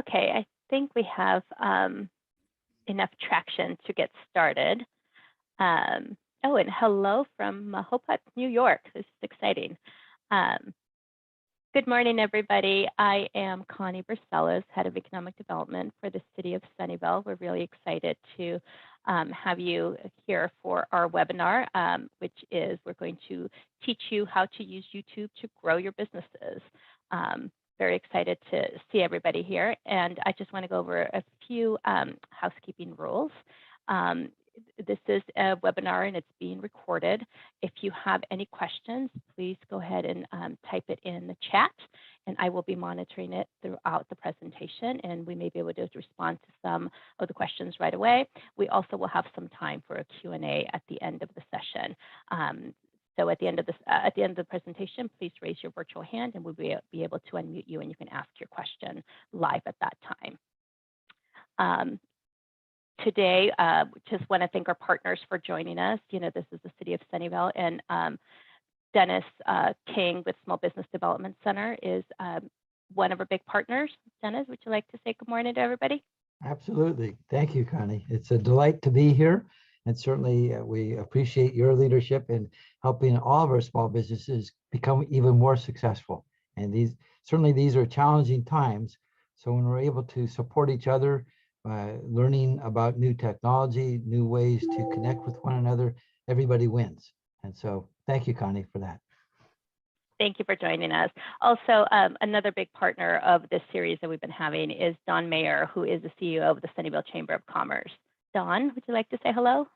Okay, I think we have enough traction to get started. Oh, and hello from Mahopac, New York. This is exciting. Good morning, everybody. I am Connie Barcelos, Head of Economic Development for the City of Sunnyvale. We're really excited to have you here for our webinar, which is we're going to teach you how to use YouTube to grow your businesses. Very excited to see everybody here. And I just want to go over a few housekeeping rules. This is a webinar and it's being recorded. If you have any questions, please go ahead and type it in the chat, and I will be monitoring it throughout the presentation, and we may be able to respond to some of the questions right away. We also will have some time for a Q&A at the end of the session. So at the end of the presentation, please raise your virtual hand and we'll be able to unmute you and you can ask your question live at that time. Today, just want to thank our partners for joining us. This is the City of Sunnyvale, and Dennis King with Small Business Development Center is one of our big partners. Dennis, would you like to say good morning to everybody? Absolutely. Thank you, Connie. It's a delight to be here. And certainly we appreciate your leadership in helping all of our small businesses become even more successful. And these are challenging times. So when we're able to support each other, learning about new technology, new ways to connect with one another, everybody wins. And so thank you, Connie, for that. Thank you for joining us. Also, another big partner of this series that we've been having is Don Mayer, who is the CEO of the Sunnyvale Chamber of Commerce. Don, would you like to say hello?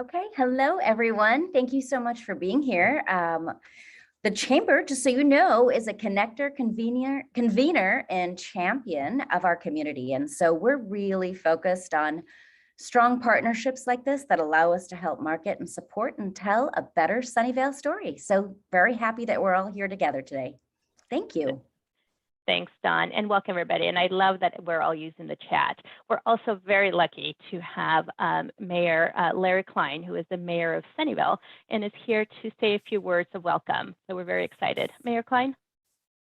Okay, hello, everyone. Thank you so much for being here. The Chamber, just so you know, is a connector, convener, and champion of our community. And so we're really focused on strong partnerships like this that allow us to help market and support and tell a better Sunnyvale story. So very happy that we're all here together today. Thank you. Thanks, Don, and welcome everybody. And I love that we're all using the chat. We're also very lucky to have Mayor Larry Klein, who is the mayor of Sunnyvale, and is here to say a few words of welcome. So we're very excited. Mayor Klein?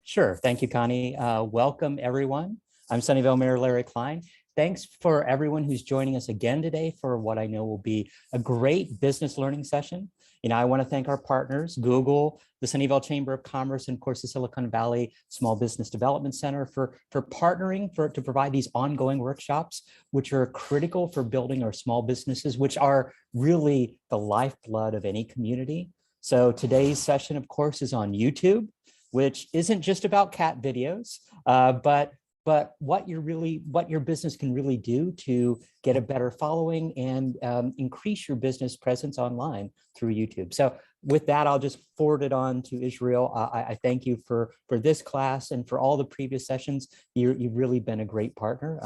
Sure. Thank you, Connie. Welcome, everyone. I'm Sunnyvale Mayor Larry Klein. Thanks for everyone who's joining us again today for what I know will be a great business learning session. I want to thank our partners, Google, the Sunnyvale Chamber of Commerce, and of course, the Silicon Valley Small Business Development Center for partnering to provide these ongoing workshops, which are critical for building our small businesses, which are really the lifeblood of any community. So today's session, of course, is on YouTube, which isn't just about cat videos, but what your business can really do to get a better following and increase your business presence online through YouTube. So with that, I'll just forward it on to Israel. I thank you for this class and for all the previous sessions. You've really been a great partner.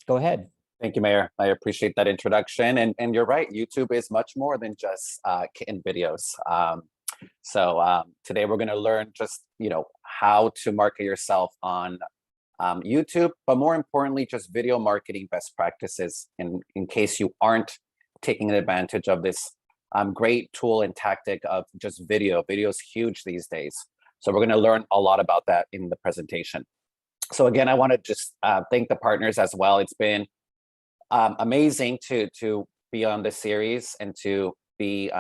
Go ahead. Thank you, Mayor. I appreciate that introduction. And you're right, YouTube is much more than just kitten videos. So today we're going to learn just, how to market yourself on YouTube, but more importantly, just video marketing best practices in case you aren't taking advantage of this great tool and tactic of just video. Video is huge these days. So we're going to learn a lot about that in the presentation. So again, I want to just thank the partners as well. It's been amazing to be on this series and to be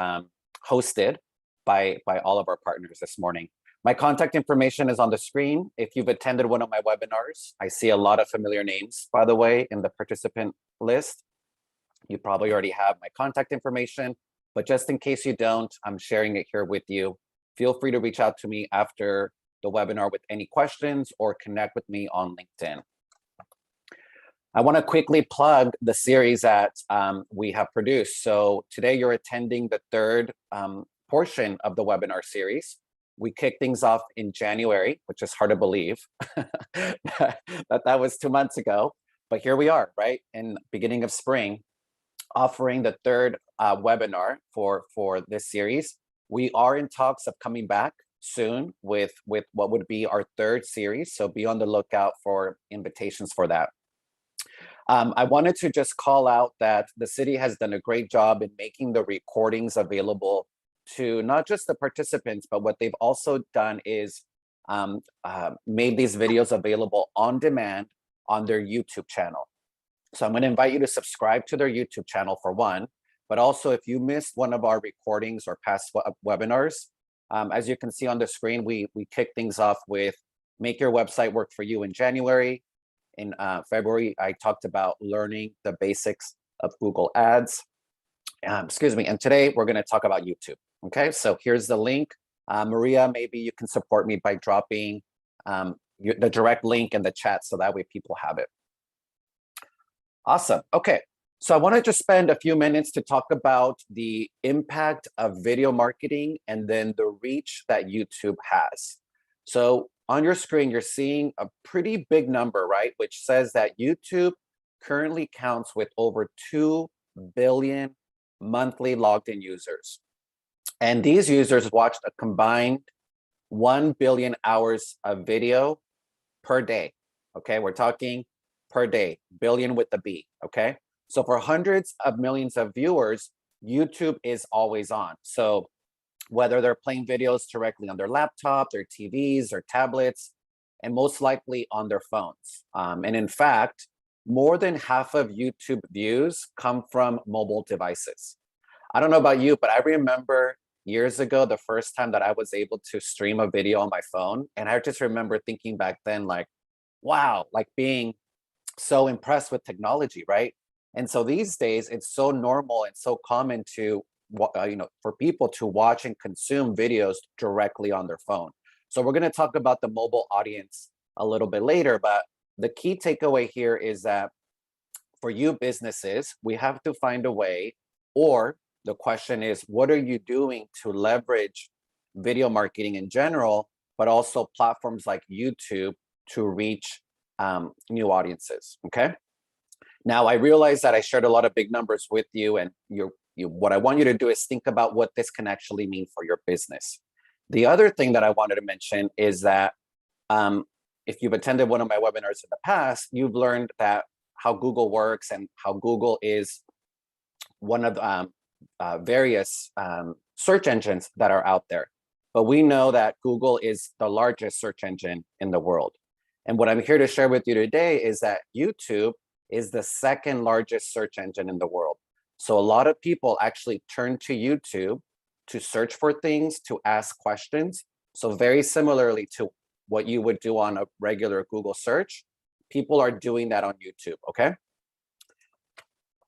hosted by all of our partners this morning. My contact information is on the screen. If you've attended one of my webinars, I see a lot of familiar names, by the way, in the participant list. You probably already have my contact information, but just in case you don't, I'm sharing it here with you. Feel free to reach out to me after the webinar with any questions or connect with me on LinkedIn. I want to quickly plug the series that we have produced. So today you're attending the third portion of the webinar series. We kicked things off in January, which is hard to believe that was 2 months ago. But here we are, right, in the beginning of spring, offering the third webinar for this series. We are in talks of coming back soon with what would be our third series. So be on the lookout for invitations for that. I wanted to just call out that the city has done a great job in making the recordings available to not just the participants, but what they've also done is made these videos available on demand on their YouTube channel. So I'm going to invite you to subscribe to their YouTube channel for one, but also if you missed one of our recordings or past webinars, as you can see on the screen, we kick things off with Make Your Website Work for You in January. In February, I talked about learning the basics of Google Ads. Excuse me. And today we're going to talk about YouTube. Okay, so here's the link. Maria, maybe you can support me by dropping the direct link in the chat so that way people have it. Awesome. Okay, so I want to just spend a few minutes to talk about the impact of video marketing and then the reach that YouTube has. So on your screen, you're seeing a pretty big number, right? Which says that YouTube currently counts with over 2 billion monthly logged in users. And these users watched a combined 1 billion hours of video per day. Okay, we're talking per day, billion with the B, okay? So for hundreds of millions of viewers, YouTube is always on. So whether they're playing videos directly on their laptop, their TVs, or tablets, and most likely on their phones. And in fact, more than half of YouTube views come from mobile devices. I don't know about you, but I remember years ago, the first time that I was able to stream a video on my phone. And I just remember thinking back then, like, wow, like being so impressed with technology, right? And so these days, it's so normal and so common to, for people to watch and consume videos directly on their phone. So we're going to talk about the mobile audience a little bit later, but the key takeaway here is that for you businesses, we have to find a way, or the question is, what are you doing to leverage video marketing in general, but also platforms like YouTube to reach new audiences, okay? Now, I realize that I shared a lot of big numbers with you, and what I want you to do is think about what this can actually mean for your business. The other thing that I wanted to mention is that if you've attended one of my webinars in the past, you've learned that how Google works and how Google is one of various search engines that are out there. But we know that Google is the largest search engine in the world. And what I'm here to share with you today is that YouTube is the second largest search engine in the world. So a lot of people actually turn to YouTube to search for things, to ask questions. So very similarly to what you would do on a regular Google search, people are doing that on YouTube, okay?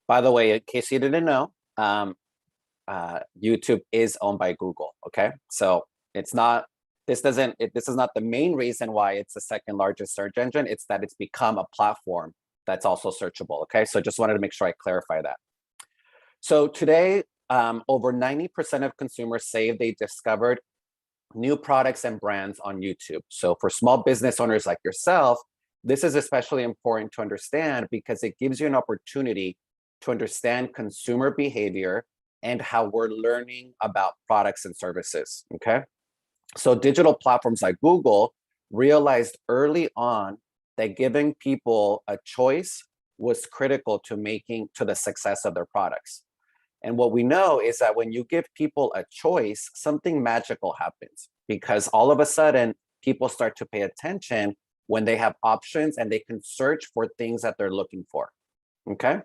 By the way, in case you didn't know, YouTube is owned by Google, okay? So it's not, this is not the main reason why it's the second largest search engine. It's that it's become a platform that's also searchable, okay? So just wanted to make sure I clarify that. So today, over 90% of consumers say they discovered new products and brands on YouTube. So for small business owners like yourself, this is especially important to understand because it gives you an opportunity to understand consumer behavior and how we're learning about products and services, okay? So digital platforms like Google realized early on that giving people a choice was critical to the success of their products. And what we know is that when you give people a choice, something magical happens because all of a sudden people start to pay attention when they have options and they can search for things that they're looking for, okay?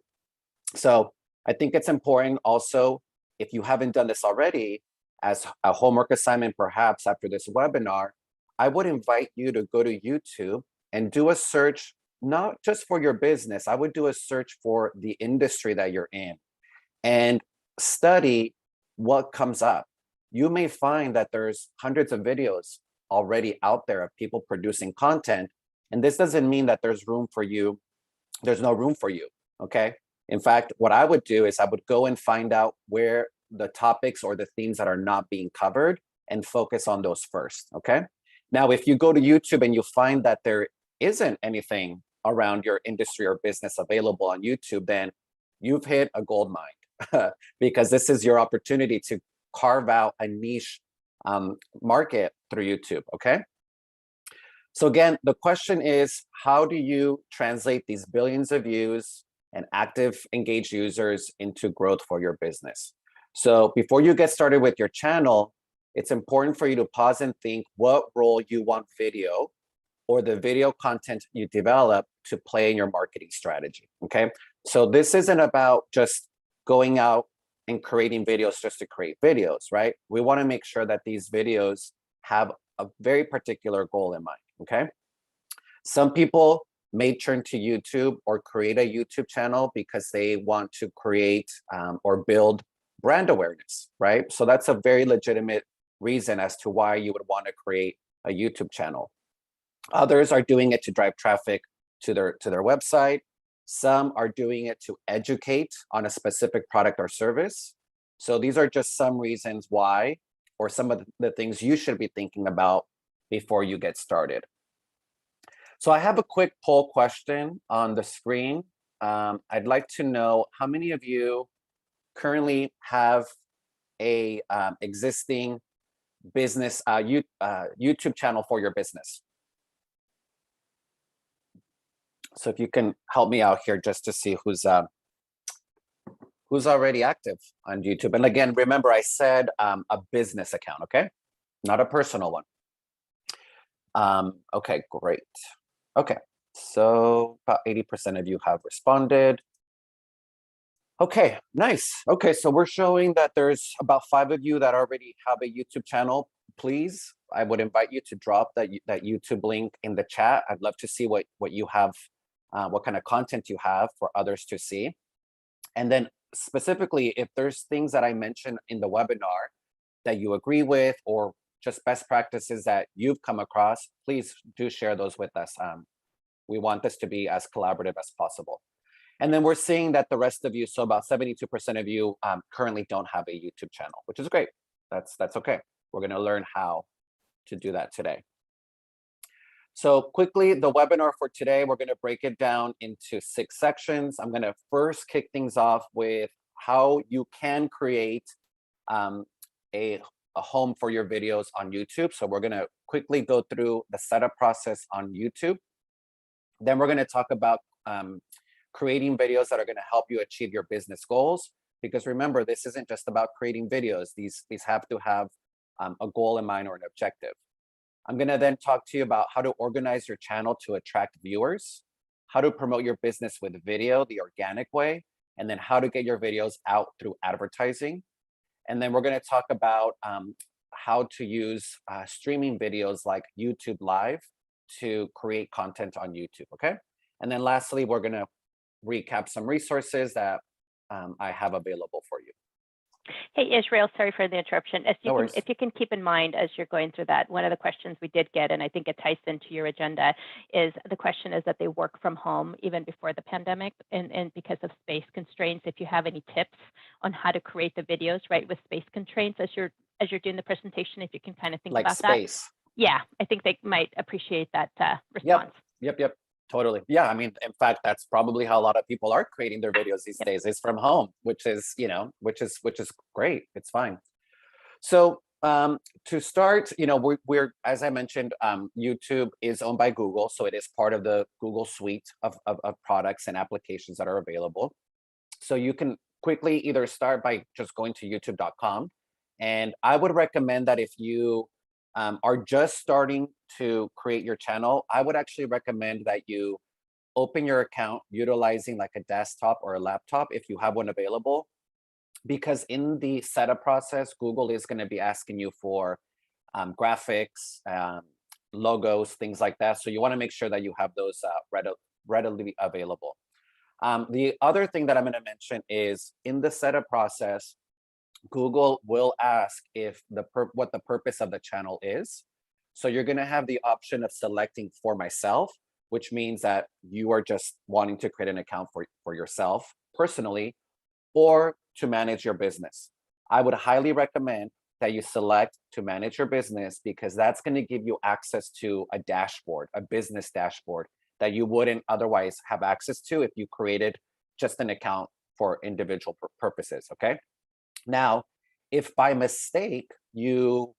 So I think it's important also, if you haven't done this already, as a homework assignment, perhaps after this webinar, I would invite you to go to YouTube and do a search, not just for your business, I would do a search for the industry that you're in and study what comes up. You may find that there's hundreds of videos already out there of people producing content. And this doesn't mean that there's room for you. There's no room for you, okay? In fact, what I would do is I would go and find out where the topics or the themes that are not being covered and focus on those first, okay? Now, if you go to YouTube and you find that there isn't anything around your industry or business available on YouTube, then you've hit a gold mine because this is your opportunity to carve out a niche market through YouTube, okay? So again, the question is, how do you translate these billions of views and active engaged users into growth for your business? So before you get started with your channel, it's important for you to pause and think what role you want video or the video content you develop to play in your marketing strategy, okay? So this isn't about just going out and creating videos just to create videos, right? We wanna make sure that these videos have a very particular goal in mind, okay? Some people may turn to YouTube or create a YouTube channel because they want to create or build brand awareness, right? So that's a very legitimate reason as to why you would want to create a YouTube channel. Others are doing it to drive traffic to their website. Some are doing it to educate on a specific product or service. So these are just some reasons why, or some of the things you should be thinking about before you get started. So I have a quick poll question on the screen. I'd like to know how many of you currently have a existing business YouTube channel for your business. So if you can help me out here just to see who's already active on YouTube. And again, remember I said a business account, okay? Not a personal one. Okay, great. Okay, so about 80% of you have responded. Okay, nice. Okay, so we're showing that there's about 5 of you that already have a YouTube channel. Please, I would invite you to drop that YouTube link in the chat. I'd love to see what you have, what kind of content you have for others to see. And then specifically, if there's things that I mentioned in the webinar that you agree with, or just best practices that you've come across, please do share those with us. We want this to be as collaborative as possible. And then we're seeing that the rest of you, so about 72% of you currently don't have a YouTube channel, which is great. That's okay. We're gonna learn how to do that today. So quickly, the webinar for today, we're gonna break it down into 6 sections. I'm gonna first kick things off with how you can create a home for your videos on YouTube. So we're gonna quickly go through the setup process on YouTube. Then we're gonna talk about creating videos that are gonna help you achieve your business goals. Because remember, this isn't just about creating videos. These have to have a goal in mind or an objective. I'm gonna then talk to you about how to organize your channel to attract viewers, how to promote your business with video, the organic way, and then how to get your videos out through advertising. And then we're gonna talk about how to use streaming videos like YouTube Live to create content on YouTube, okay? And then lastly, we're gonna recap some resources that I have available for you. Hey, Israel, sorry for the interruption. If you can keep in mind as you're going through that, one of the questions we did get, and I think it ties into your agenda, is the question is that they work from home even before the pandemic, and because of space constraints, if you have any tips on how to create the videos, right, with space constraints as you're doing the presentation, if you can kind of think like about space. that. Yeah, I think they might appreciate that response. Yep. Totally. Yeah, I mean, in fact, that's probably how a lot of people are creating their videos these days, is from home, which is great. It's fine. So to start, we're as I mentioned, YouTube is owned by Google, so it is part of the Google suite of products and applications that are available. So you can quickly either start by just going to youtube.com, and I would recommend that if you are just starting to create your channel, I would actually recommend that you open your account utilizing like a desktop or a laptop if you have one available, because in the setup process, Google is going to be asking you for graphics, logos, things like that. So you want to make sure that you have those readily available. The other thing that I'm going to mention is in the setup process, Google will ask if what the purpose of the channel is. So you're going to have the option of selecting for myself, which means that you are just wanting to create an account for yourself personally, or to manage your business. I would highly recommend that you select to manage your business, because that's going to give you access to a dashboard, a business dashboard that you wouldn't otherwise have access to if you created just an account for individual purposes, okay? Now, if by mistake you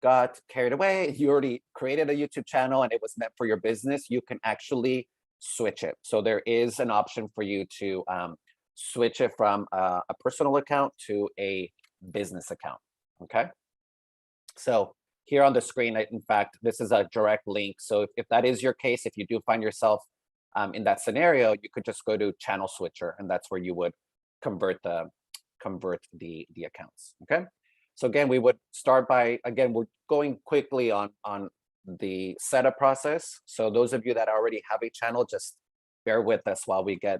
got carried away, you already created a YouTube channel and it was meant for your business, you can actually switch it. So there is an option for you to switch it from a personal account to a business account, okay? So here on the screen, in fact, this is a direct link. So if that is your case, if you do find yourself in that scenario, you could just go to Channel Switcher, and that's where you would convert the accounts. Okay. So again, we would start by, again, we're going quickly on the setup process. So those of you that already have a channel, just bear with us while we get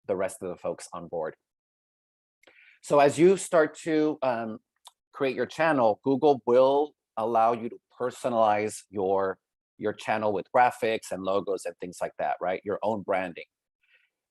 the rest of the folks on board. So as you start to create your channel, Google will allow you to personalize your channel with graphics and logos and things like that, right? Your own branding.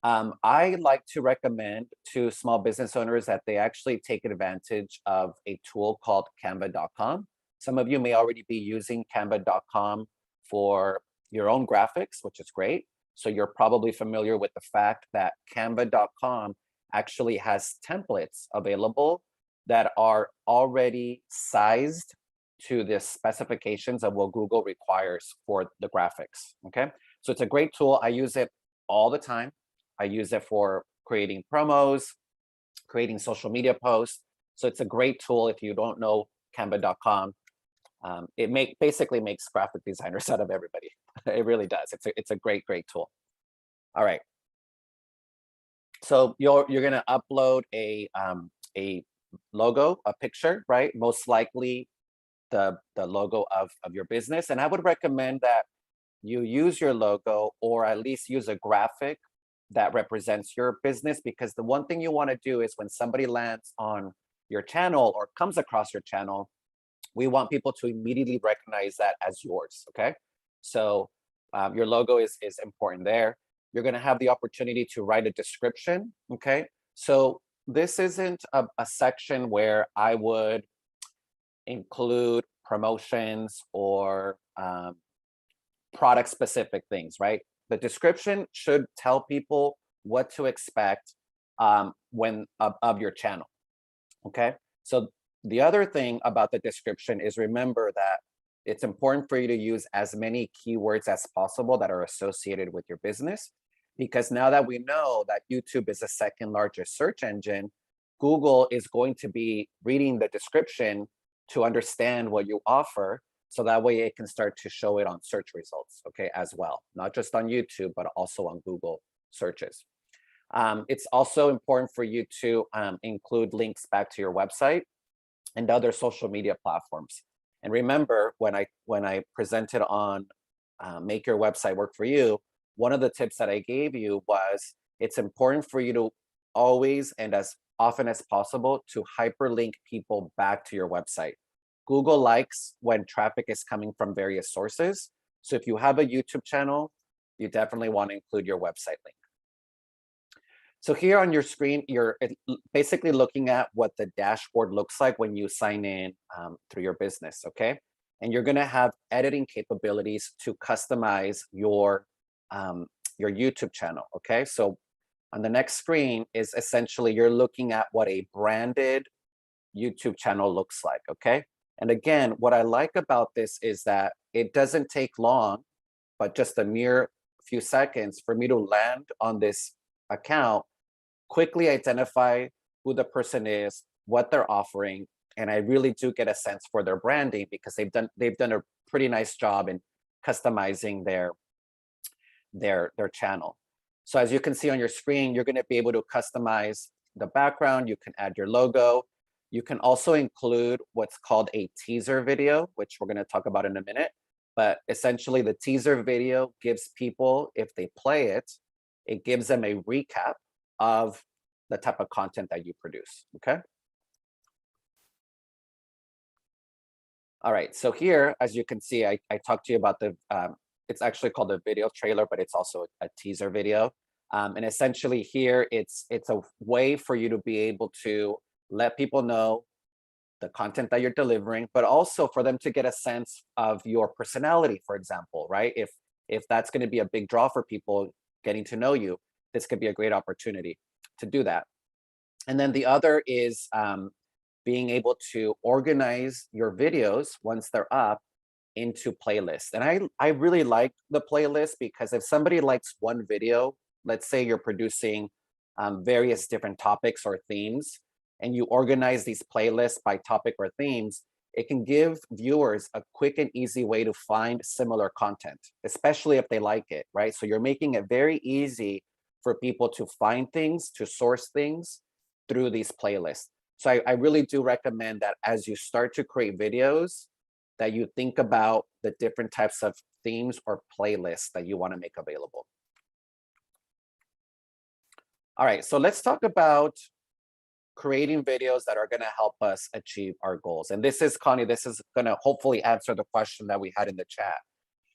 I like to recommend to small business owners that they actually take advantage of a tool called canva.com. Some of you may already be using canva.com for your own graphics, which is great. So you're probably familiar with the fact that canva.com actually has templates available that are already sized to the specifications of what Google requires for the graphics. Okay, so it's a great tool. I use it all the time. I use it for creating promos, creating social media posts. So it's a great tool. If you don't know canva.com, it basically makes graphic designers out of everybody. It really does. It's a great tool. All right. So you're gonna upload a logo, a picture, right? Most likely the logo of your business. And I would recommend that you use your logo, or at least use a graphic that represents your business, because the one thing you want to do is when somebody lands on your channel or comes across your channel, we want people to immediately recognize that as yours. Okay, so your logo is important there. You're going to have the opportunity to write a description. Okay, so this isn't a section where I would include promotions or product specific things, right? The description should tell people what to expect when of your channel. Okay, so the other thing about the description is, remember that it's important for you to use as many keywords as possible that are associated with your business, because now that we know that YouTube is the second largest search engine, Google is going to be reading the description to understand what you offer, so that way it can start to show it on search results, okay, as well, not just on YouTube, but also on Google searches. It's also important for you to include links back to your website and other social media platforms. And remember, when I presented on Make Your Website Work For You, one of the tips that I gave you was it's important for you to always and as often as possible to hyperlink people back to your website. Google likes when traffic is coming from various sources. So if you have a YouTube channel, you definitely want to include your website link. So here on your screen, you're basically looking at what the dashboard looks like when you sign in through your business, okay? And you're gonna have editing capabilities to customize your YouTube channel, okay? So on the next screen is essentially you're looking at what a branded YouTube channel looks like, okay? And again, what I like about this is that it doesn't take long, but just a mere few seconds for me to land on this account, quickly identify who the person is, what they're offering, and I really do get a sense for their branding, because they've done a pretty nice job in customizing their channel. So as you can see on your screen, you're going to be able to customize the background. You can add your logo. You can also include what's called a teaser video, which we're going to talk about in a minute. But essentially, the teaser video gives people, if they play it, it gives them a recap of the type of content that you produce, okay? All right, so here, as you can see, I talked to you about the, it's actually called a video trailer, but it's also a teaser video. And essentially here, it's a way for you to be able to let people know the content that you're delivering, but also for them to get a sense of your personality, for example, right? If that's going to be a big draw for people getting to know you, this could be a great opportunity to do that. And then the other is being able to organize your videos once they're up into playlists. And I really like the playlist, because if somebody likes one video, let's say you're producing various different topics or themes, and you organize these playlists by topic or themes, it can give viewers a quick and easy way to find similar content, especially if they like it, right? So you're making it very easy for people to find things, to source things through these playlists. So I really do recommend that as you start to create videos, that you think about the different types of themes or playlists that you want to make available. All right, so let's talk about creating videos that are going to help us achieve our goals. And this is, Connie, this is going to hopefully answer the question that we had in the chat.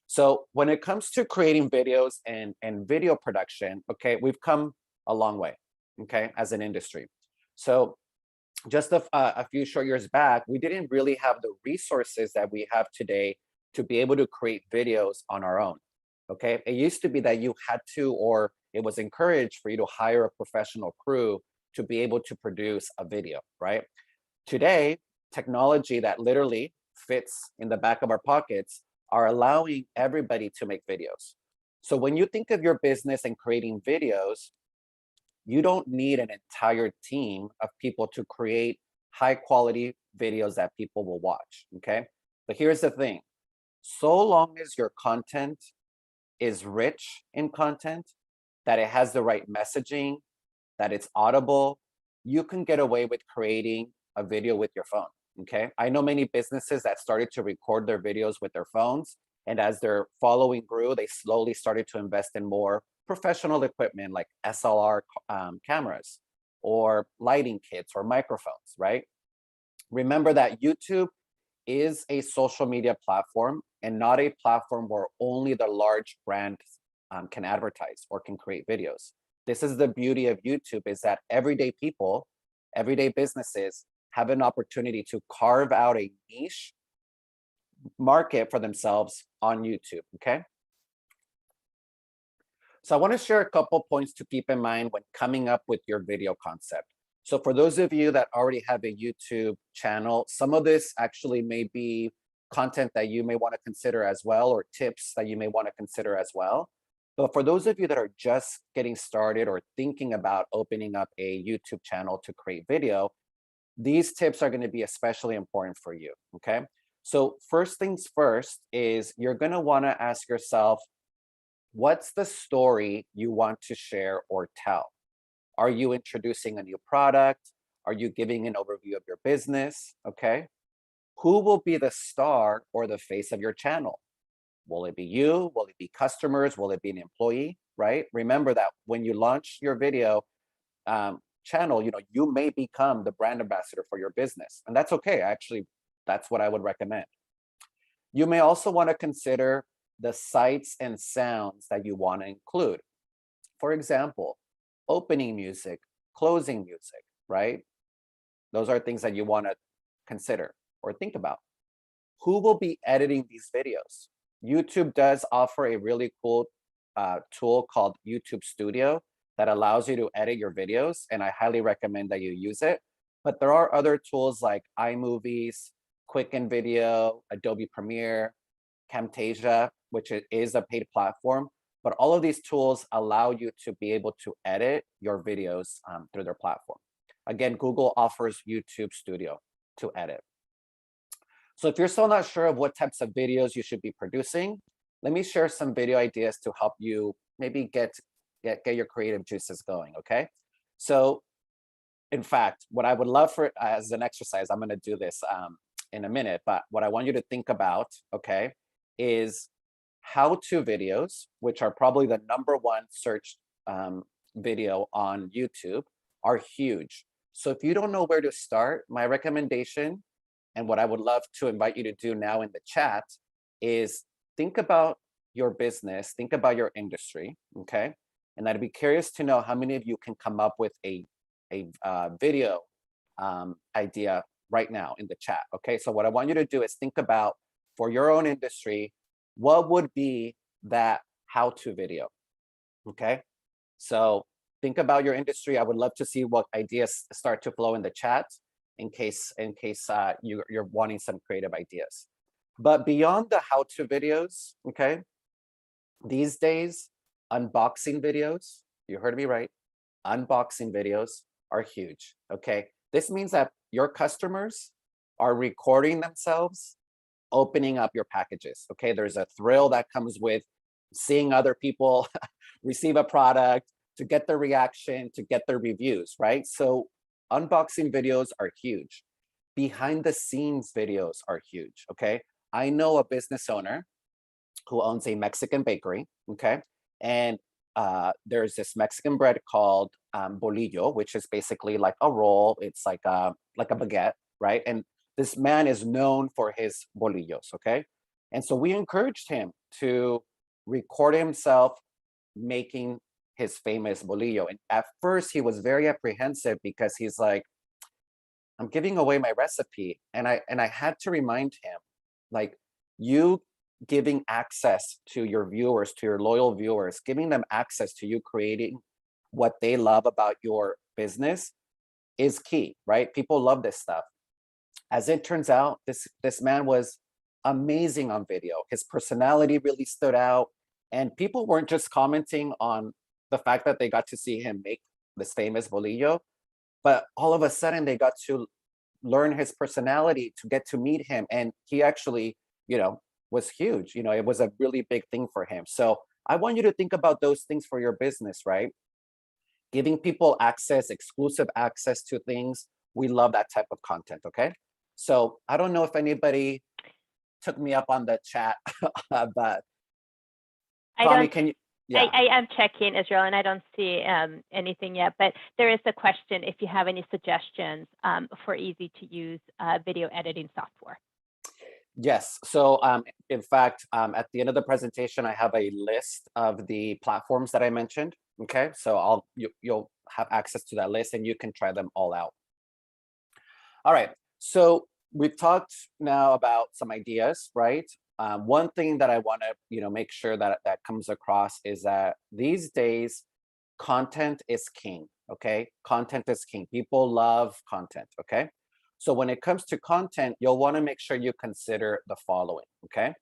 So when it comes to creating videos and video production, okay, we've come a long way, okay, as an industry. So just a few short years back, we didn't really have the resources that we have today to be able to create videos on our own, okay? It used to be that you had to, or it was encouraged for you to hire a professional crew to be able to produce a video, right? Today, technology that literally fits in the back of our pockets are allowing everybody to make videos. So when you think of your business and creating videos, you don't need an entire team of people to create high quality videos that people will watch, okay? But here's the thing, so long as your content is rich in content, that it has the right messaging, that it's audible, you can get away with creating a video with your phone, okay? I know many businesses that started to record their videos with their phones, and as their following grew, they slowly started to invest in more professional equipment like SLR cameras or lighting kits or microphones, right? Remember that YouTube is a social media platform and not a platform where only the large brands can advertise or can create videos. This is the beauty of YouTube, is that everyday people, everyday businesses have an opportunity to carve out a niche market for themselves on YouTube, okay? So I want to share a couple points to keep in mind when coming up with your video concept. So for those of you that already have a YouTube channel, some of this actually may be content that you may want to consider as well, or tips that you may want to consider as well. But for those of you that are just getting started or thinking about opening up a YouTube channel to create video, these tips are going to be especially important for you, okay? So first things first is you're going to want to ask yourself, what's the story you want to share or tell? Are you introducing a new product? Are you giving an overview of your business? Okay. Who will be the star or the face of your channel? Will it be you? Will it be customers? Will it be an employee? Right? Remember that when you launch your video channel, you may become the brand ambassador for your business, and that's okay. Actually, that's what I would recommend. You may also want to consider the sights and sounds that you want to include. For example, opening music, closing music, right? Those are things that you want to consider or think about. Who will be editing these videos? YouTube does offer a really cool tool called YouTube Studio that allows you to edit your videos, and I highly recommend that you use it. But there are other tools like iMovies, Quicken Video, Adobe Premiere, Camtasia, which is a paid platform. But all of these tools allow you to be able to edit your videos through their platform. Again, Google offers YouTube Studio to edit. So if you're still not sure of what types of videos you should be producing, let me share some video ideas to help you maybe get your creative juices going, okay? So in fact, what I would love for as an exercise, I'm gonna do this in a minute, but what I want you to think about, okay, is how-to videos, which are probably the #1 searched video on YouTube, are huge. So if you don't know where to start, my recommendation, and what I would love to invite you to do now in the chat, is think about your business, think about your industry, okay? And I'd be curious to know how many of you can come up with a video idea right now in the chat, okay? So what I want you to do is think about, for your own industry, what would be that how-to video, okay? So think about your industry. I would love to see what ideas start to flow in the chat in case you're wanting some creative ideas. But beyond the how-to videos, okay, these days, unboxing videos, you heard me right, unboxing videos are huge, okay? This means that your customers are recording themselves opening up your packages. Okay, there's a thrill that comes with seeing other people receive a product, to get their reaction, to get their reviews, right? So unboxing videos are huge. Behind the scenes videos are huge, okay? I know a business owner who owns a Mexican bakery, okay? And there's this Mexican bread called bolillo, which is basically like a roll. It's like a baguette, right? And this man is known for his bolillos, okay? And so we encouraged him to record himself making his famous bolillo. And at first he was very apprehensive because he's like, I'm giving away my recipe. And I had to remind him, like, you giving access to your viewers, to your loyal viewers, giving them access to you creating what they love about your business is key, right? People love this stuff. As it turns out, this man was amazing on video. His personality really stood out. And people weren't just commenting on the fact that they got to see him make this famous bolillo, but all of a sudden they got to learn his personality, to get to meet him. And he actually, was huge. It was a really big thing for him. So I want you to think about those things for your business, right? Giving people access, exclusive access to things. We love that type of content, okay? So I don't know if anybody took me up on the chat, but Connie, can you? Yeah. I am checking, Israel, and I don't see anything yet, but there is a question if you have any suggestions for easy to use video editing software. Yes. So in fact, at the end of the presentation, I have a list of the platforms that I mentioned. Okay, so you'll have access to that list and you can try them all out. All right. So we've talked now about some ideas, right? One thing that I want to make sure that comes across is that these days, content is king. Okay, content is king. People love content. Okay. So when it comes to content, you'll want to make sure you consider the following, okay?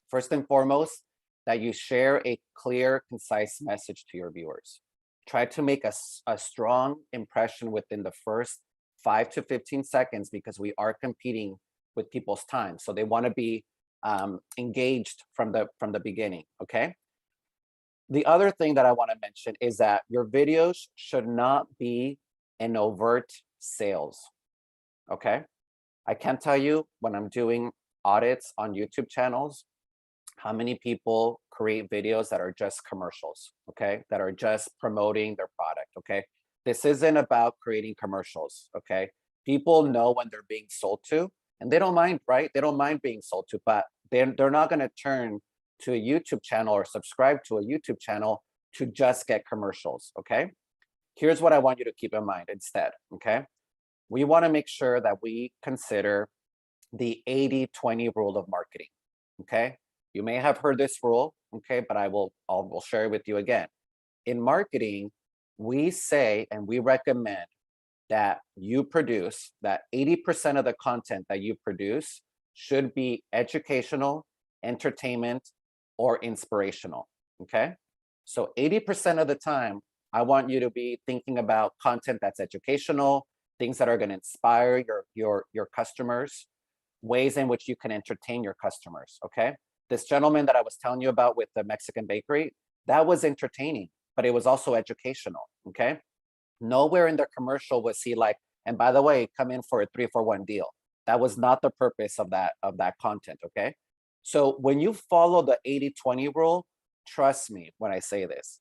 First and foremost, that you share a clear, concise message to your viewers. Try to make a strong impression within the first 5 to 15 seconds because we are competing with people's time. So they want to be engaged from the beginning, okay? The other thing that I want to mention is that your videos should not be an overt sales. Okay, I can't tell you when I'm doing audits on YouTube channels, how many people create videos that are just commercials, okay, that are just promoting their product, okay? This isn't about creating commercials, okay? People know when they're being sold to, and they don't mind, right? They don't mind being sold to, but they're not gonna turn to a YouTube channel or subscribe to a YouTube channel to just get commercials, okay? Here's what I want you to keep in mind instead, okay? We want to make sure that we consider the 80-20 rule of marketing, okay? You may have heard this rule, okay, but I will share it with you again. In marketing, we say and we recommend that you produce, that 80% of the content that you produce should be educational, entertainment, or inspirational, okay? So 80% of the time, I want you to be thinking about content that's educational, things that are going to inspire your customers, ways in which you can entertain your customers, okay? This gentleman that I was telling you about with the Mexican bakery, that was entertaining, but it was also educational, okay? Nowhere in the commercial was he like, and by the way, come in for a 3-for-1 deal. That was not the purpose of that content, okay? So when you follow the 80-20 rule, trust me when I say this,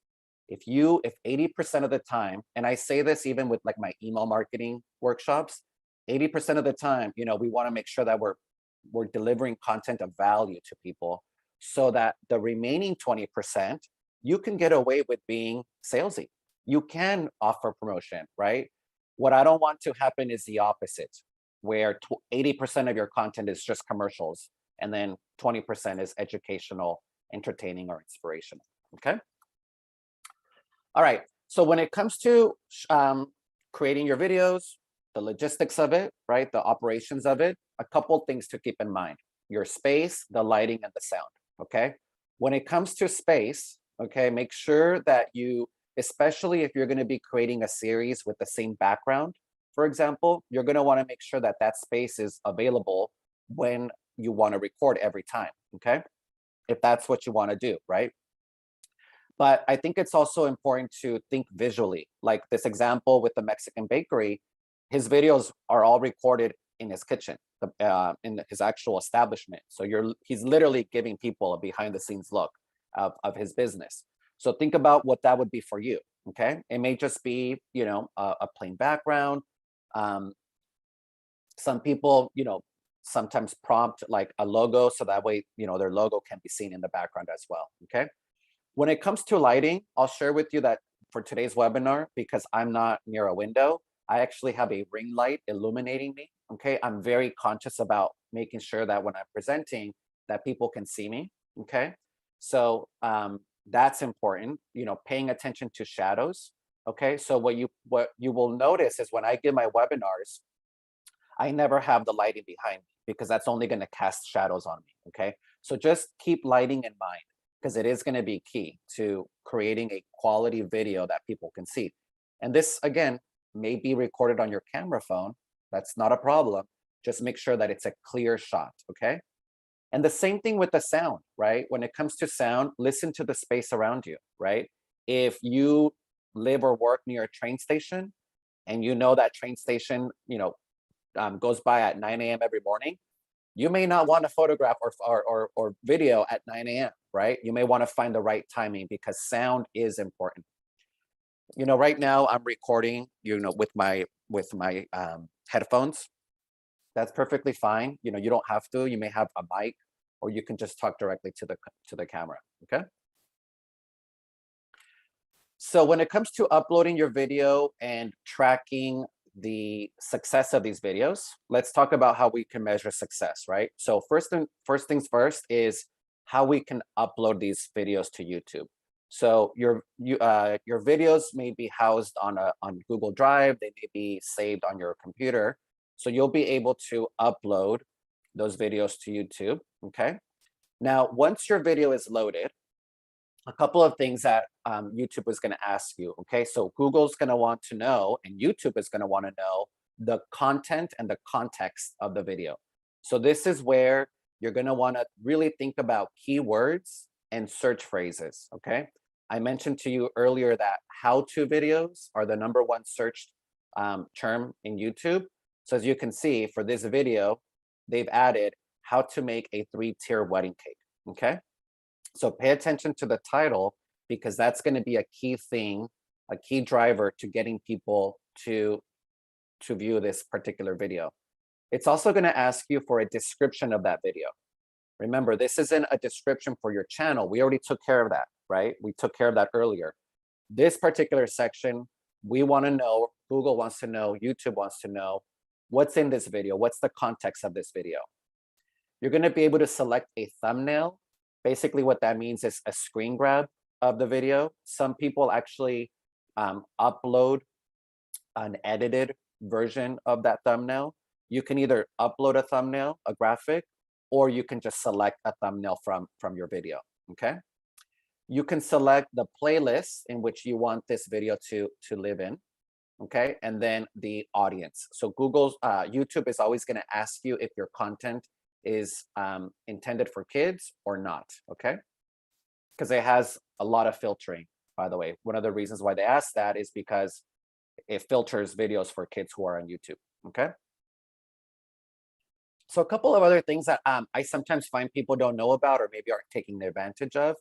if 80% of the time, and I say this even with like my email marketing workshops, 80% of the time, we want to make sure that we're delivering content of value to people so that the remaining 20%, you can get away with being salesy. You can offer promotion, right? What I don't want to happen is the opposite, where 80% of your content is just commercials and then 20% is educational, entertaining, or inspirational, okay? All right, so when it comes to creating your videos, the logistics of it, right, the operations of it, a couple things to keep in mind. Your space, the lighting, and the sound, okay? When it comes to space, okay, make sure that you, especially if you're gonna be creating a series with the same background, for example, you're going to want to make sure that that space is available when you want to record every time, okay? If that's what you want to do, right? But I think it's also important to think visually. Like this example with the Mexican bakery, his videos are all recorded in his kitchen, in his actual establishment. So he's literally giving people a behind the scenes look of his business. So think about what that would be for you, okay? It may just be, you know, a plain background. Some people, you know, sometimes prompt like a logo, so that way, you know, their logo can be seen in the background as well, okay? When it comes to lighting, I'll share with you that for today's webinar, because I'm not near a window, I actually have a ring light illuminating me, okay? I'm very conscious about making sure that when I'm presenting, that people can see me, okay? So that's important, you know, paying attention to shadows, okay? So what you will notice is when I give my webinars, I never have the lighting behind me because that's only going to cast shadows on me, okay? So just keep lighting in mind, because it is going to be key to creating a quality video that people can see. And this, again, may be recorded on your camera phone. That's not a problem. Just make sure that it's a clear shot, okay? And the same thing with the sound, right? When it comes to sound, listen to the space around you, right? If you live or work near a train station and you know that train station, you know, goes by at 9 a.m. every morning, you may not want to photograph or video at 9 a.m., right? You may want to find the right timing because sound is important. You know, right now I'm recording, you know, with my headphones. That's perfectly fine. You know, you don't have to. You may have a mic, or you can just talk directly to the camera, okay? So when it comes to uploading your video and tracking the success of these videos, let's talk about how we can measure success, right? So first things first is how we can upload these videos to YouTube. So your videos may be housed on Google Drive. They may be saved on your computer. So you'll be able to upload those videos to YouTube, okay? Now, once your video is loaded, a couple of things that YouTube is going to ask you, okay? So Google's going to want to know, and YouTube is going to want to know the content and the context of the video. So this is where you're going to want to really think about keywords and search phrases, okay? I mentioned to you earlier that how-to videos are the #1 searched term in YouTube. So as you can see, for this video, they've added how to make a 3-tier wedding cake, okay? So pay attention to the title, because that's going to be a key thing, a key driver to getting people to view this particular video. It's also going to ask you for a description of that video. Remember, this isn't a description for your channel. We already took care of that, right? We took care of that earlier. This particular section, we want to know, Google wants to know, YouTube wants to know, what's in this video? What's the context of this video? You're going to be able to select a thumbnail. Basically, what that means is a screen grab of the video. Some people actually upload an edited version of that thumbnail. You can either upload a thumbnail, a graphic, or you can just select a thumbnail from your video, okay? You can select the playlist in which you want this video to live in, okay? And then the audience. So YouTube is always going to ask you if your content is intended for kids or not, okay? Because it has a lot of filtering, by the way. One of the reasons why they ask that is because it filters videos for kids who are on YouTube, okay? So a couple of other things that I sometimes find people don't know about or maybe aren't taking advantage of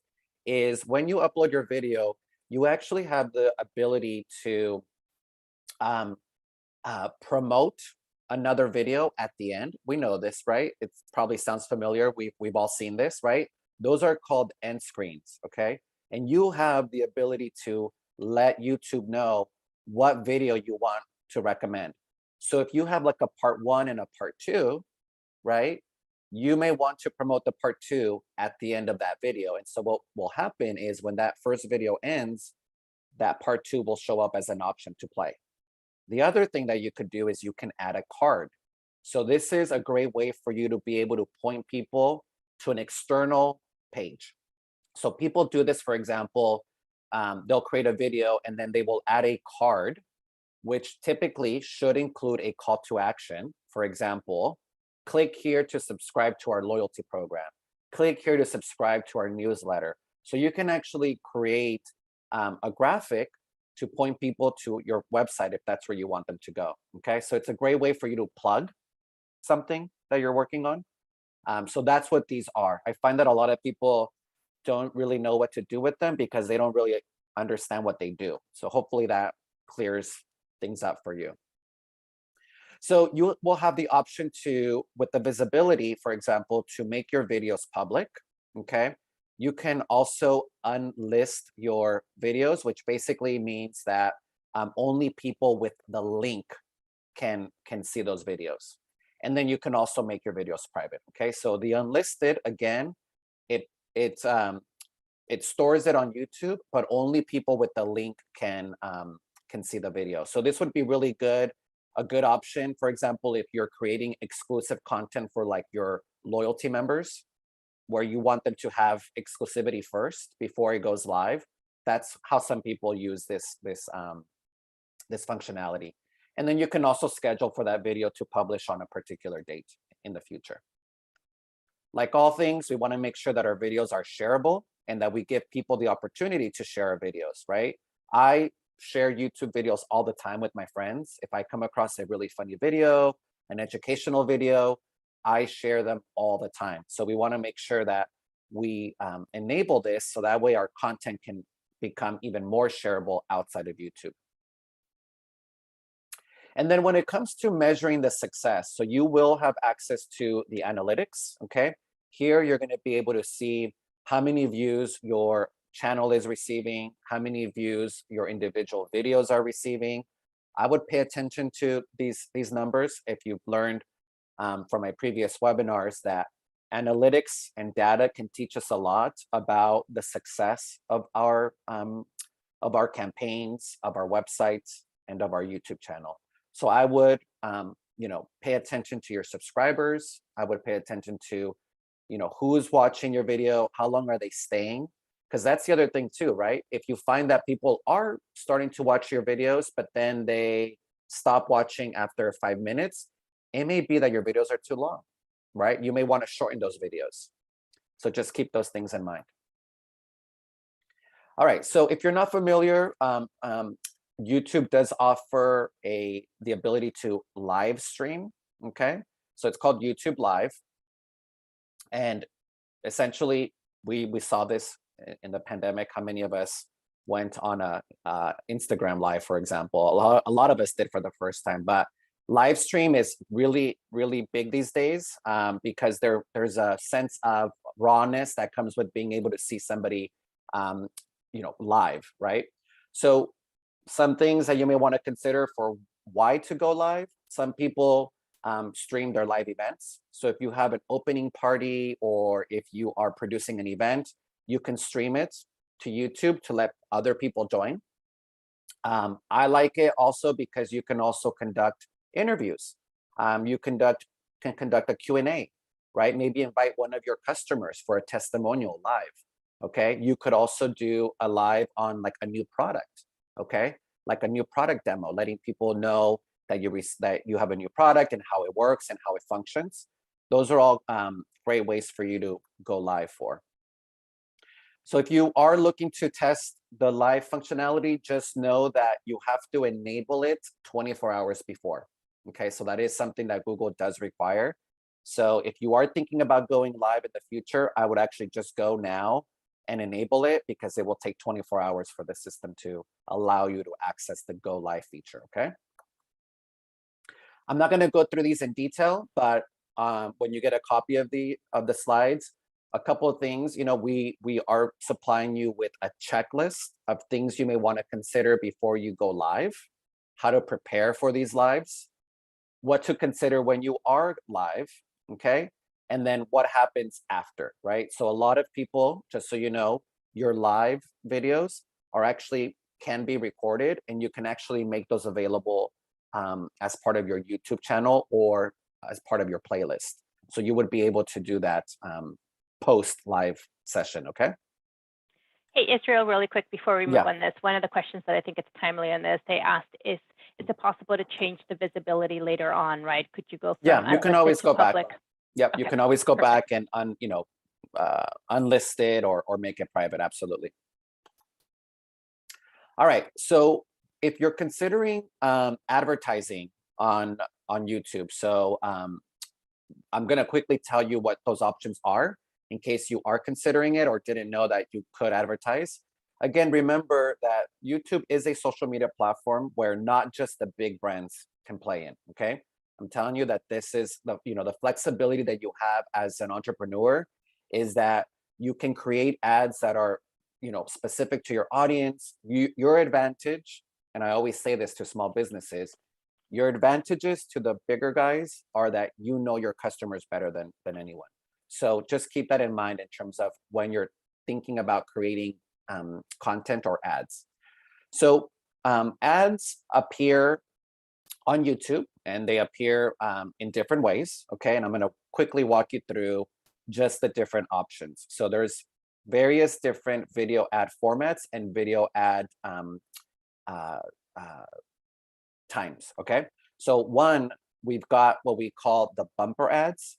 is when you upload your video, you actually have the ability to promote another video at the end. We know this, right? It probably sounds familiar. We've all seen this, right? Those are called end screens, okay? And you have the ability to let YouTube know what video you want to recommend. So if you have like a part 1 and a part 2, right? You may want to promote the part 2 at the end of that video. And so what will happen is when that first video ends, that part 2 will show up as an option to play. The other thing that you could do is you can add a card. So this is a great way for you to be able to point people to an external page. So people do this, for example, they'll create a video and then they will add a card which typically should include a call to action. For example, click here to subscribe to our loyalty program. Click here to subscribe to our newsletter. So you can actually create a graphic to point people to your website if that's where you want them to go. Okay, so it's a great way for you to plug something that you're working on. So that's what these are. I find that a lot of people don't really know what to do with them because they don't really understand what they do. So hopefully that clears things up for you. So you will have the option to, with the visibility, for example, to make your videos public, okay? You can also unlist your videos, which basically means that only people with the link can see those videos. And then you can also make your videos private, okay? So the unlisted, again, it stores it on YouTube, but only people with the link can see the video. So this would be really good, a good option. For example, if you're creating exclusive content for like your loyalty members, where you want them to have exclusivity first before it goes live. That's how some people use this functionality. And then you can also schedule for that video to publish on a particular date in the future. Like all things, we want to make sure that our videos are shareable and that we give people the opportunity to share our videos, right? I share YouTube videos all the time with my friends. If I come across a really funny video, an educational video, I share them all the time. So we want to make sure that we enable this so that way our content can become even more shareable outside of YouTube. And then when it comes to measuring the success, so you will have access to the analytics, okay? Here you're going to be able to see how many views your channel is receiving, how many views your individual videos are receiving. I would pay attention to these numbers if you've learned from my previous webinars that analytics and data can teach us a lot about the success of our campaigns, of our websites, and of our YouTube channel. So I would, pay attention to your subscribers. I would pay attention to, who's watching your video, how long are they staying? Because that's the other thing too, right? If you find that people are starting to watch your videos, but then they stop watching after 5 minutes, it may be that your videos are too long, right? You may want to shorten those videos. So just keep those things in mind. All right, so if you're not familiar, YouTube does offer the ability to live stream, okay? So it's called YouTube Live. And essentially, we saw this in the pandemic, how many of us went on a Instagram Live, for example. A lot of us did for the first time, but live stream is really, really big these days because there's a sense of rawness that comes with being able to see somebody, live, right? So some things that you may want to consider for why to go live. Some people stream their live events. So if you have an opening party or if you are producing an event, you can stream it to YouTube to let other people join. I like it also because you can also conduct interviews. You can conduct a Q&A, right? Maybe invite one of your customers for a testimonial live, okay? You could also do a live on like a new product, okay? Like a new product demo, letting people know that you have a new product and how it works and how it functions. Those are all great ways for you to go live for. So if you are looking to test the live functionality, just know that you have to enable it 24 hours before. Okay, so that is something that Google does require. So if you are thinking about going live in the future, I would actually just go now and enable it because it will take 24 hours for the system to allow you to access the Go Live feature, okay? I'm not gonna go through these in detail, but when you get a copy of the slides, a couple of things, we are supplying you with a checklist of things you may want to consider before you go live, how to prepare for these lives, what to consider when you are live, okay? And then what happens after, right? So a lot of people, just so you know, your live videos can be recorded and you can actually make those available as part of your YouTube channel or as part of your playlist. So you would be able to do that post live session, okay? Hey, Israel, really quick before we move Yeah. on this, one of the questions that I think it's timely on this, they asked is it possible to change the visibility later on, right? Could you go from Yeah, you can unlisted always to go back. public? Yep, you Okay, can always go perfect. back and unlist it or make it private. Absolutely. All right. So if you're considering advertising on YouTube, so I'm going to quickly tell you what those options are in case you are considering it or didn't know that you could advertise. Again, remember that YouTube is a social media platform where not just the big brands can play in, okay? I'm telling you that this is the flexibility that you have as an entrepreneur is that you can create ads that are, specific to your audience. Your advantage, and I always say this to small businesses, your advantages to the bigger guys are that you know your customers better than anyone. So just keep that in mind in terms of when you're thinking about creating content or ads. So ads appear on YouTube and they appear in different ways. Okay, and I'm going to quickly walk you through just the different options. So there's various different video ad formats and video ad times. Okay, so one, we've got what we call the bumper ads.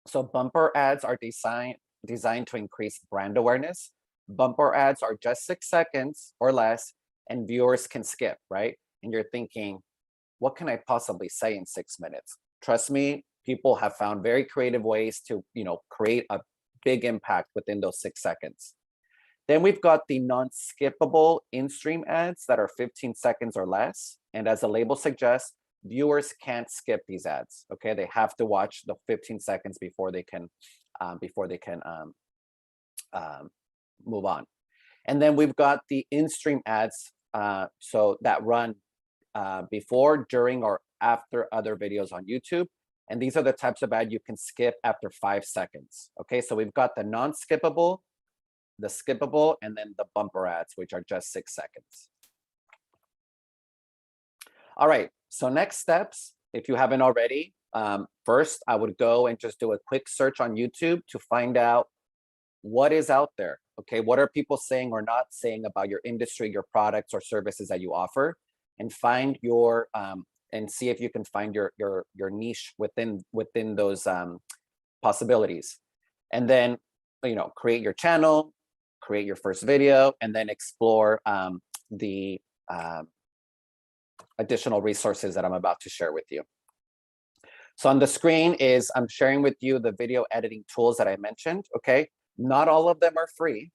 So bumper ads are designed to increase brand awareness. Bumper ads are just 6 seconds or less and viewers can skip, right? And you're thinking, what can I possibly say in 6 minutes? Trust me, people have found very creative ways to create a big impact within those 6 seconds. Then we've got the non-skippable in-stream ads that are 15 seconds or less. And as the label suggests, viewers can't skip these ads. Okay, they have to watch the 15 seconds before they can move on. And then we've got the in-stream ads, so that run before, during, or after other videos on YouTube. And these are the types of ad you can skip after 5 seconds. Okay, so we've got the non-skippable, the skippable, and then the bumper ads, which are just 6 seconds. All right, so next steps, if you haven't already, first I would go and just do a quick search on YouTube to find out what is out there. Okay, what are people saying or not saying about your industry, your products or services that you offer, and find your and see if you can find your niche within those possibilities. And then create your channel, create your first video, and then explore the additional resources that I'm about to share with you. So on the screen I'm sharing with you the video editing tools that I mentioned. Okay, not all of them are free.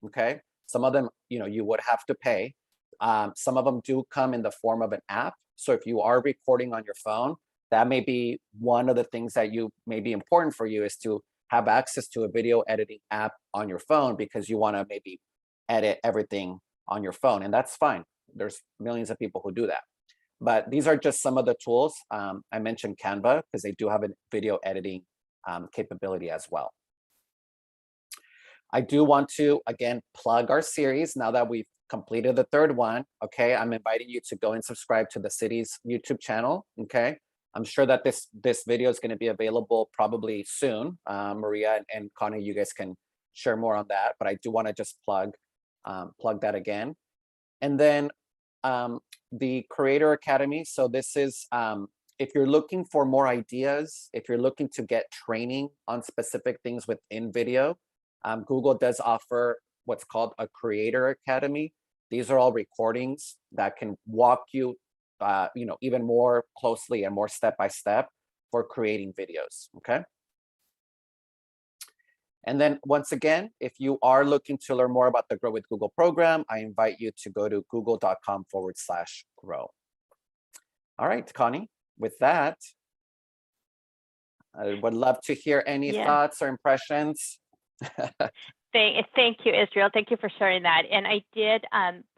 Okay, some of them you would have to pay. Some of them do come in the form of an app. So if you are recording on your phone, that may be one of the things that may be important for you, is to have access to a video editing app on your phone, because you want to maybe edit everything on your phone, and that's fine. There's millions of people who do that. But these are just some of the tools. I mentioned Canva because they do have a video editing capability as well. I do want to, again, plug our series now that we've completed the third one. Okay, I'm inviting you to go and subscribe to the city's YouTube channel. Okay, I'm sure that this video is going to be available probably soon. Maria and Connie, you guys can share more on that, but I do want to just plug that again. And then the Creator Academy. So this is if you're looking for more ideas, if you're looking to get training on specific things within video, Google does offer what's called a Creator Academy. These are all recordings that can walk you, even more closely and more step-by-step for creating videos, okay? And then once again, if you are looking to learn more about the Grow with Google program, I invite you to go to google.com/grow. All right, Connie, with that, I would love to hear any thoughts or impressions. Thank you, Israel. Thank you for sharing that. And I did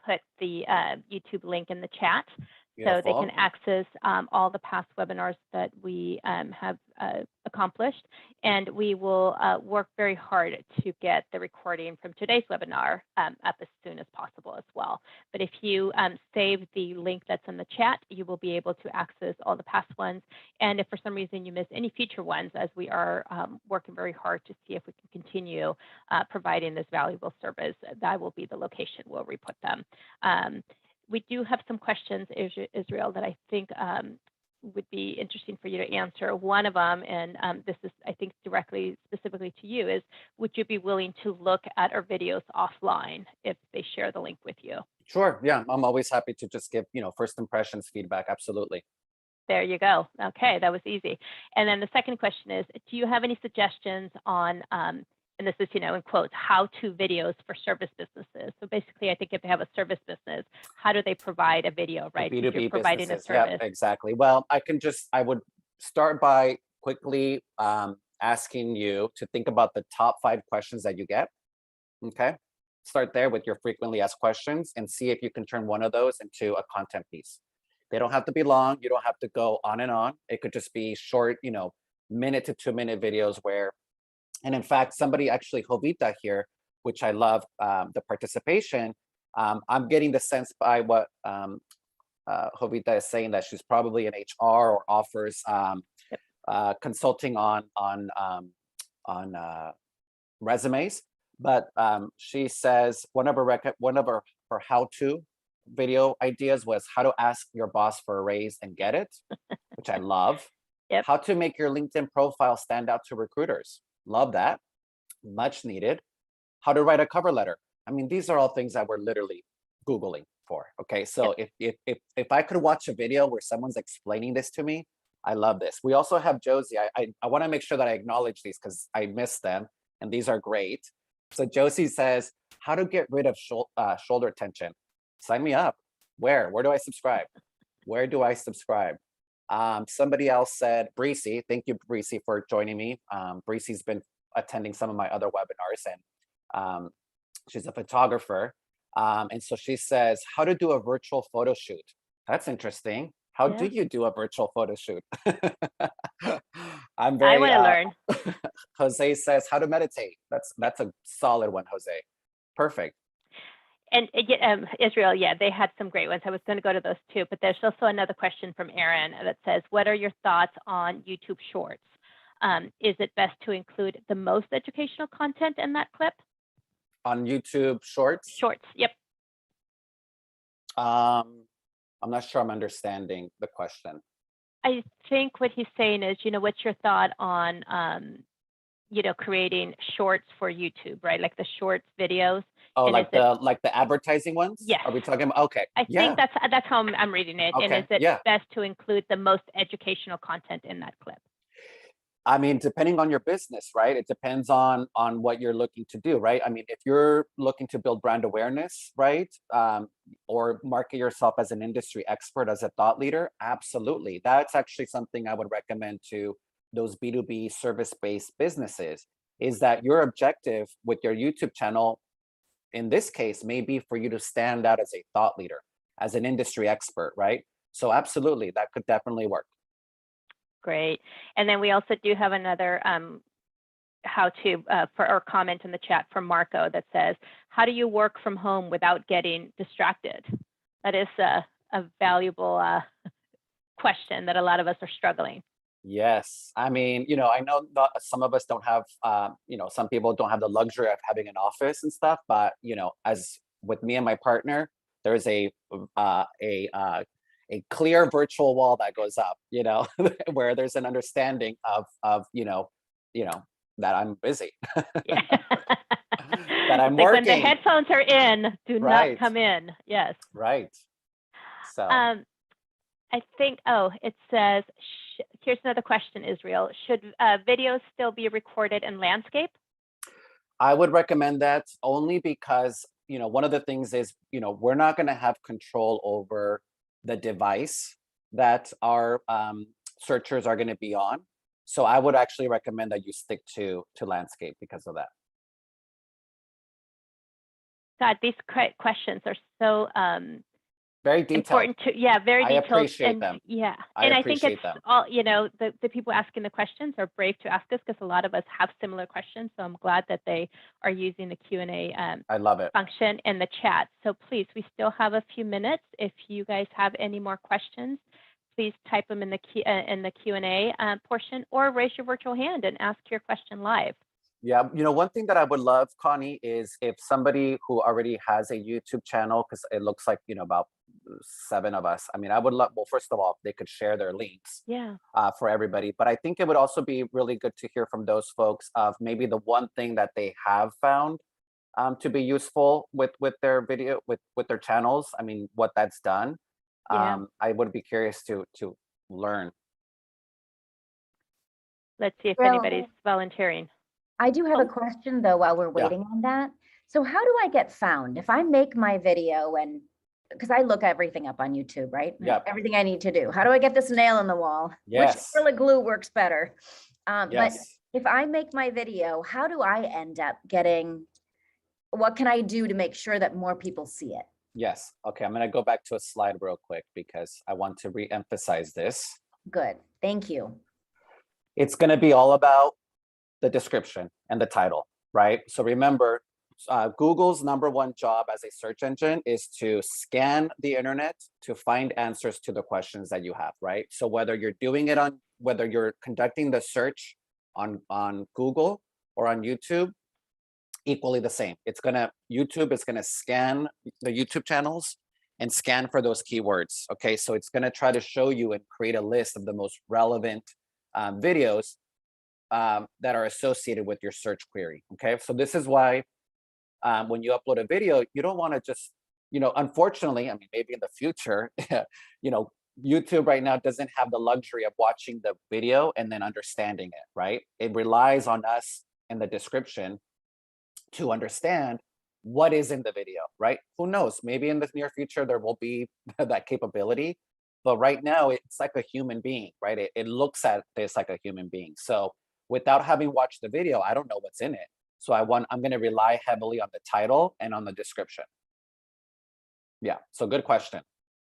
put the YouTube link in the chat. So they can Beautiful. access all the past webinars that we have accomplished, and we will work very hard to get the recording from today's webinar up as soon as possible as well. But if you save the link that's in the chat, you will be able to access all the past ones. And if for some reason you miss any future ones, as we are working very hard to see if we can continue providing this valuable service, that will be the location where we put them. We do have some questions, Israel, that I think would be interesting for you to answer. One of them, and this is, I think, directly, specifically to you, is would you be willing to look at our videos offline if they share the link with you? Sure. Yeah, I'm always happy to just give, first impressions feedback. Absolutely. There you go. Okay, that was easy. And then the second question is, do you have any suggestions on, and this is, in quotes, how-to videos for service businesses? So basically, I think if they have a service business, how do they provide a video, right? B2B If you're providing businesses. a service. Yeah, exactly. Well, I would start by quickly asking you to think about the top 5 questions that you get. Okay. Start there with your frequently asked questions and see if you can turn one of those into a content piece. They don't have to be long. You don't have to go on and on. It could just be short, minute to 2-minute videos where, and in fact, somebody actually, Jovita here, which I love the participation. I'm getting the sense by what Jovita is saying that she's probably in HR or offers consulting on resumes. But she says one of her how-to video ideas was how to ask your boss for a raise and get it, which I love. Yep. How to make your LinkedIn profile stand out to recruiters. Love that. Much needed. How to write a cover letter. I mean, these are all things that we're literally Googling for. Okay. So if I could watch a video where someone's explaining this to me, I love this. We also have Josie. I want to make sure that I acknowledge these because I missed them and these are great. So Josie says, how to get rid of shoulder tension. Sign me up. Where do I subscribe? Where do I subscribe? Somebody else said, Breezy, thank you, Breezy, for joining me. Breezy's been attending some of my other webinars and she's a photographer. And so she says, how to do a virtual photo shoot. That's interesting. How do you do a virtual photo shoot? I want to learn. Jose says, how to meditate. That's a solid one, Jose. Perfect. And Israel, they had some great ones. I was going to go to those too, but there's also another question from Aaron that says, what are your thoughts on YouTube Shorts? Is it best to include the most educational content in that clip? On YouTube Shorts? Shorts, yep. I'm not sure I'm understanding the question. I think what he's saying is, what's your thought on, creating shorts for YouTube, right? Like the shorts videos. Oh, like the advertising ones? Yes. Are we talking about? Okay. I think that's how I'm reading it. Okay. And is it best to include the most educational content in that clip? I mean, depending on your business, right? It depends on what you're looking to do, right? I mean, if you're looking to build brand awareness, right? Or market yourself as an industry expert, as a thought leader, absolutely. That's actually something I would recommend to those B2B service-based businesses, is that your objective with your YouTube channel, in this case, may be for you to stand out as a thought leader, as an industry expert, right? So absolutely, that could definitely work. Great. And then we also do have another how-to or comment in the chat from Marco that says, how do you work from home without getting distracted? That is a valuable question that a lot of us are struggling. Yes. I mean, I know some of us don't have, some people don't have the luxury of having an office and stuff, but, as with me and my partner, there's a clear virtual wall that goes up, where there's an understanding of that I'm busy, Yeah. that I'm like working. When the headphones are in, do not come in. Yes. Right. So. I think, it says, here's another question, Israel. Should videos still be recorded in landscape? I would recommend that only because, one of the things is, we're not going to have control over the device that our searchers are going to be on. So I would actually recommend that you stick to landscape because of that. God, these questions are so Very detailed. important to, yeah, very I detailed. appreciate And them. yeah, I and I think it's appreciate them. all, you know, the people asking the questions are brave to ask us, because a lot of us have similar questions. So I'm glad that they are using the Q&A I love it. function in the chat. So please, we still have a few minutes. If you guys have any more questions, please type them in the Q&A portion, or raise your virtual hand and ask your question live. Yeah, you know, one thing that I would love, Connie, is if somebody who already has a YouTube channel, because it looks like, you know, about 7 of us. I mean, I would love, well, first of all, they could share their links Yeah. For everybody. But I think it would also be really good to hear from those folks of maybe the one thing that they have found to be useful with their video, with their channels. I mean, what that's done. Yeah. I would be curious to learn. Let's see if Well, anybody's volunteering. I do have a question though, while we're waiting on that. So how do I get found? If I make my video, and because I look everything up on YouTube, right? Yep. Everything I need to do. How do I get this nail in the wall? Yes. Which acrylic glue works better? But Yes. if I make my video, how do I end up getting, what can I do to make sure that more people see it? Yes. Okay. I'm going to go back to a slide real quick because I want to re-emphasize this. Good. Thank you. It's going to be all about the description and the title, right? So remember, Google's #1 job as a search engine is to scan the internet to find answers to the questions that you have, right? So whether you're doing it on, whether you're conducting the search on Google or on YouTube, equally the same. YouTube is gonna scan the YouTube channels and scan for those keywords, okay? So it's gonna try to show you and create a list of the most relevant videos that are associated with your search query, okay? So this is why when you upload a video, you don't want to just, you know, unfortunately, I mean, maybe in the future, you know, YouTube right now doesn't have the luxury of watching the video and then understanding it, right? It relies on us in the description to understand what is in the video, right? Who knows? Maybe in the near future, there will be that capability. But right now, it's like a human being, right? It looks at this like a human being. So without having watched the video, I don't know what's in it. So I'm going to rely heavily on the title and on the description. Yeah, so good question.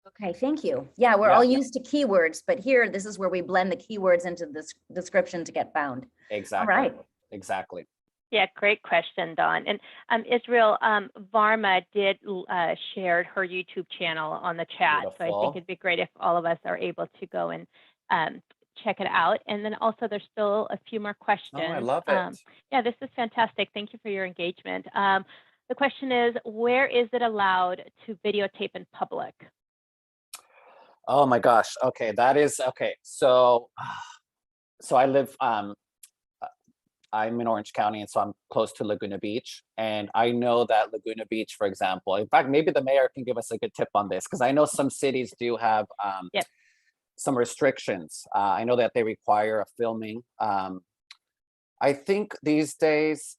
Okay, thank you. Yeah, we're all used to keywords, but here, this is where we blend the keywords into this description to get found. Exactly. All right. Exactly. Yeah, great question, Dawn. And Israel, Varma did share her YouTube channel on the chat. Beautiful. So I think it'd be great if all of us are able to go and check it out. And then also there's still a few more questions. Oh, I love it. Yeah, this is fantastic. Thank you for your engagement. The question is, where is it allowed to videotape in public? Oh my gosh. Okay, that is okay. So I live I'm in Orange County, and so I'm close to Laguna Beach. And I know that Laguna Beach, for example, in fact, maybe the mayor can give us a good tip on this, because I know some cities do have some restrictions. I know that they require a filming. I think these days,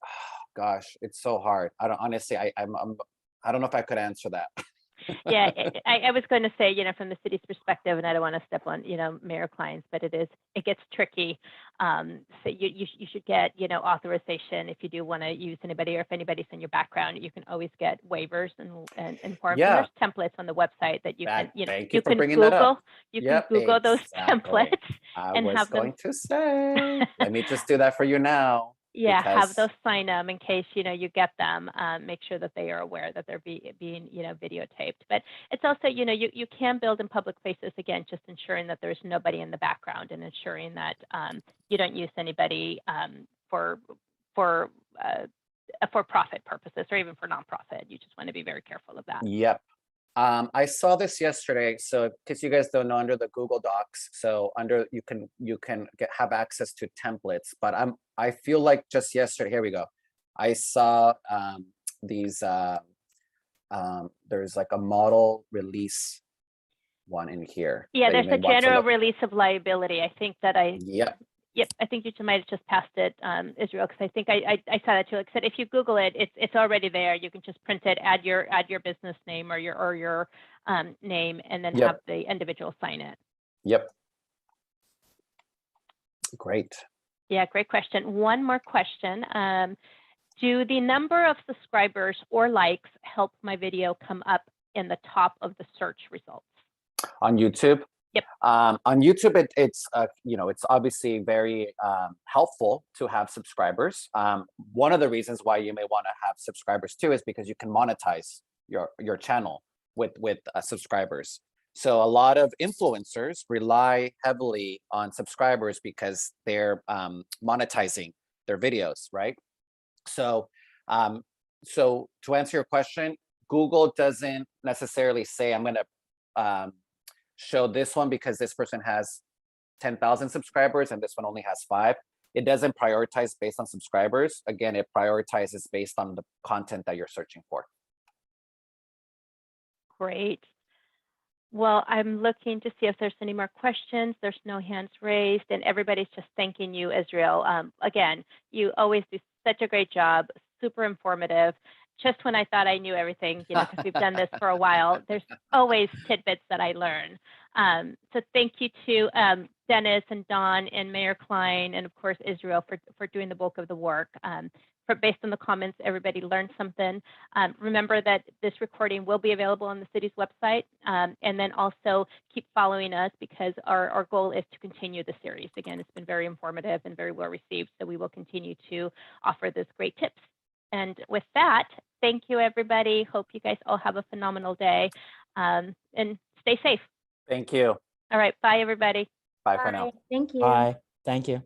gosh, it's so hard. I don't honestly, I don't know if I could answer that. Yeah, I was going to say, you know, from the city's perspective, and I don't want to step on, you know, Mayor Klein's, but it gets tricky. So you should get, you know, authorization if you do want to use anybody, or if anybody's in your background, you can always get waivers and forms. Yeah. And there's templates on the website that you can, you know, you can Google, can Google those templates. I was have them going to say, let me just do that for you now. Yeah, have because- those sign them in case, you know, you get them. Make sure that they are aware that they're being, you know, videotaped. But it's also, you know, you can build in public places, again, just ensuring that there's nobody in the background, and ensuring that you don't use anybody for profit purposes, or even for nonprofit. You just want to be very careful of that. Yep. I saw this yesterday. So because you guys don't know, under the Google Docs, so under you can have access to templates. But I feel like just yesterday, here we go. I saw these there's like a model release one in here. Yeah, there's a general release. release of liability. I think that Yep, I think you might have just passed it, Israel, because I think I saw that too. Like I said, if you Google it, it's already there. You can just print it, add your business name or your name, and then have the individual sign it. Yep. Great. Yeah, great question. One more question. Do the number of subscribers or likes help my video come up in the top of the search results. On YouTube? Yep. On YouTube, it's it's obviously very helpful to have subscribers. One of the reasons why you may want to have subscribers too is because you can monetize your channel with subscribers. So a lot of influencers rely heavily on subscribers because they're monetizing their videos, right? So so to answer your question, Google doesn't necessarily say I'm going to show this one because this person has 10,000 subscribers and this one only has 5. It doesn't prioritize based on subscribers. Again, it prioritizes based on the content that you're searching for. Great. Well, I'm looking to see if there's any more questions. There's no hands raised, and everybody's just thanking you, Israel. Again, you always do such a great job, super informative. Just when I thought I knew everything, because we've done this for a while, there's always tidbits that I learn. So thank you to Dennis and Don and Mayor Klein, and of course, Israel for doing the bulk of the work. Based on the comments, everybody learned something. Remember that this recording will be available on the city's website, and then also keep following us because our goal is to continue the series. Again, it's been very informative and very well received, so we will continue to offer those great tips. And with that, thank you, everybody. Hope you guys all have a phenomenal day, and stay safe. Thank you. All right, bye, everybody. Bye for now. Thank you. Bye. Thank you.